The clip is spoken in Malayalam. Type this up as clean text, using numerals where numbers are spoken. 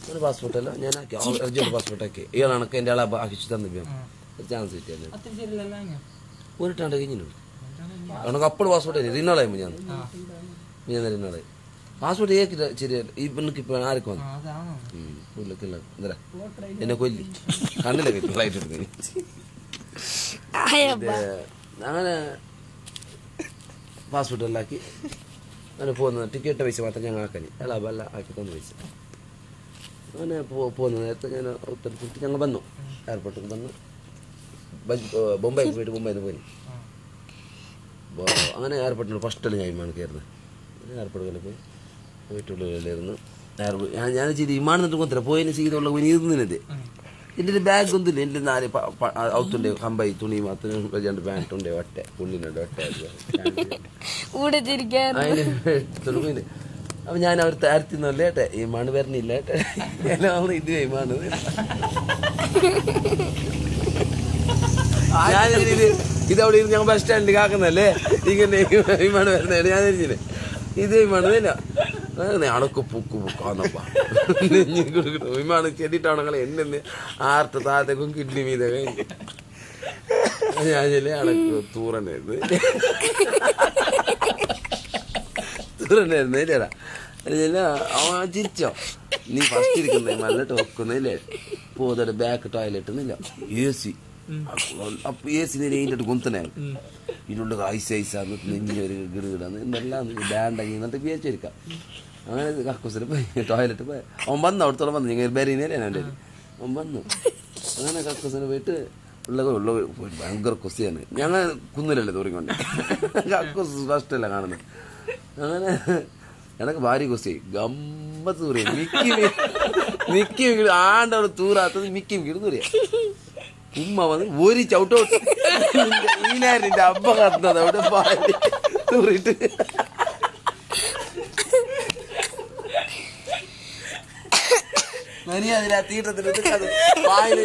അങ്ങനെ പാസ്പോർട്ടല്ല ഞാൻ ആക്കി അർജന്റ് പാസ്പോർട്ടാക്കി ഇയാളാണൊക്കെ എൻ്റെ ആളെ ആക്കിച്ചു തന്നു ഒരു ചാൻസ് കിട്ടിയാൽ പോയിട്ടാണ്ട് കഴിഞ്ഞു അവനക്ക് അപ്പോൾ പാസ്പോർട്ട് റിനാളായി ഞാൻ റിനാളായി പാസ്പോർട്ട് ഏക്കിട്ട് ശരിയല്ല ഈ പെണ്ണുക്ക് ഇപ്പൊ ആർക്ക് വന്നു ഉള്ളിക്കില്ല എന്താ എന്നെ കൊല്ലി കണ്ണിലെ ഫ്ലൈറ്റ് എടുക്കുന്നു അങ്ങനെ പാസ്പോർട്ട് എല്ലാം ആക്കി അങ്ങനെ പോകുന്ന ടിക്കറ്റ് പൈസ മാത്രം ഞങ്ങൾ ആക്കാനി അല്ല ആക്കി തന്ന പൈസ അങ്ങനെ പോകുന്ന നേരത്തെ ഞാൻ ഉത്തരത്തിട്ട് ഞങ്ങൾ വന്നു എയർപോർട്ടിൽ വന്നു ബൊംബൈക്ക് പോയിട്ട് ബൊംബൈന്ന് പോയി അങ്ങനെ എയർപോർട്ടിൽ ഫസ്റ്റല്ല ഞാൻ കയറുന്നത് എയർപോർട്ടിൽ പോയിട്ടുള്ളിലായിരുന്നു ഞാൻ ചെയ്ത് വിമാനത്തിട്ട് കൊത്തില്ല പോയതിന് ചെയ്തുള്ള ഇരുന്നില്ലേ എൻ്റെ ബാഗ് ഒന്നുമില്ല എൻ്റെ 4 ഔത്തുണ്ട് കമ്പായി തുണി മാത്രം 2 പാൻറ്റുണ്ട് ഒറ്റ പുള്ളിനുണ്ട് ഒറ്റ അതിന് അപ്പൊ ഞാൻ അവർ താരത്തിന്നല്ലേ ഏട്ടെ ഈ മണ് വരണില്ല ഏട്ടെ ഇത് മണ് ഇതവിടെ ഞങ്ങൾ ബസ് സ്റ്റാൻഡിൽ കാക്കുന്നല്ലേ ഇങ്ങനെ ഈ മണ് വരുന്നതാണ് ഞാൻ തിരിച്ചില്ലേ ഇത് മണുന്നില്ല അണക്ക് പൂക്ക് പൂക്കാന്നപ്പാ വിമാനം ചെടിയിട്ടാണെങ്കിലെ എന്നെ ആർട്ട് താഴത്തേക്കും കിഡ്നി മീതെ ഞാൻ ചെല്ലേ അണക്ക് തൂറന്നായിരുന്നു ഇല്ലേടാ അവൻ ചിരിച്ചോ നീ ഫസ്റ്റ് ഇരിക്കുന്നേ നല്ലിട്ട് വെക്കുന്നില്ലേ പോതടെ ബാക്ക് ടോയ്ലറ്റ് ഒന്നുമില്ല AC നേരെ അതിൻ്റെ ഗുന്തനെ ഇതിനുള്ള ഐസാന്ന് നെഞ്ഞൊരു ഗിടുകിടാന്ന് എന്തെല്ലാം ബാൻഡങ്ങി എന്നിട്ട് വിചാരിച്ചിരിക്കാം അങ്ങനെ കക്കൂസിന് പോയി ടോയ്ലറ്റ് പോയി അവൻ വന്നു അവിടത്തോളം വന്നു ഞങ്ങൾ ബെരീനേലാണ് എൻ്റെ അവൻ വന്നു അങ്ങനെ കക്കൂസിന് പോയിട്ട് ഉള്ള ഭയങ്കര കുസിയാണ് ഞങ്ങൾ കുന്നിലല്ലേ തൂറിക്കൊണ്ട് കക്കൂസ് ഫസ്റ്റല്ല കാണുന്നത് അങ്ങനെ എനക്ക് ഭാര്യ കുസി ഗമ്മത്ത് തൂറിയ മിക്കി ആണ്ടവിടെ തൂറാത്തത് മിക്കി തൂറിയ ഉമ്മ വന്ന് ഒരു ചവിട്ടോട്ട് ഈനാരിന്റെ അബ്ബ കത്തുന്നത് അവിടെ ഭാര്യ തൂറിട്ട് അതിനാ തീട്ടത്തിട്ട് വായിൽ